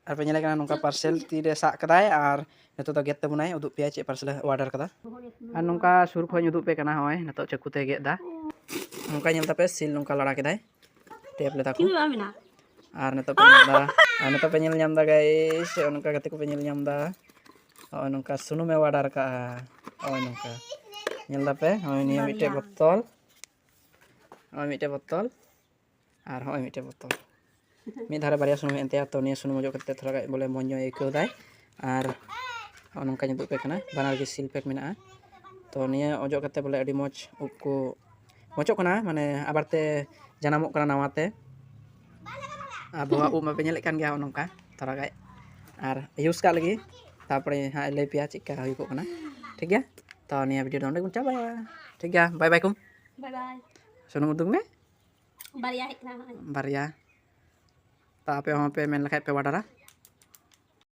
और पे नेले नौका पार्सेल तीरे सा कदाय और नितो तो गेट तबुनाय उदुप पे चे पार्सेल ऑर्डर कदा और नौका सुर खो उदुप पे कना होय नितो चकुते गेदा नौका नेल तापे सील नौका लड़ा केदाय टेप ले ताको और नितो पे नेलदा और नितो पे नेल नामदा गाइस नौका गते को पे नेल नामदा और नौका सुनुमे ऑर्डर का और नौका नेलदा पे होय नि मिटे बोतल और मिटे बोतल और होय मिटे बोतल मी धारे बारिया सुनुम एंते तो निया सुनुम जो करते थोड़ा बोले मोन्यो एको दाय और नौका निदु पे कना बानार के सील पैक मेना तो निया ओजो करते बोले अडी मोच उप को मोचो कना माने आबारते जनामो कना नावाते अब उप पे नेले कान गया नौका थोड़ा गाय और यूज का लगी तापरे हां ले पिया चिका हुई को कना ठीक गया तो निया वीडियो दोंडे गुंचा बाय ठीक गया बाय बाय कुम बाय बाय सुनुम उदुग में बारिया हेकना बारिया तापे वहाँ पे मेन लखाय पे ऑर्डर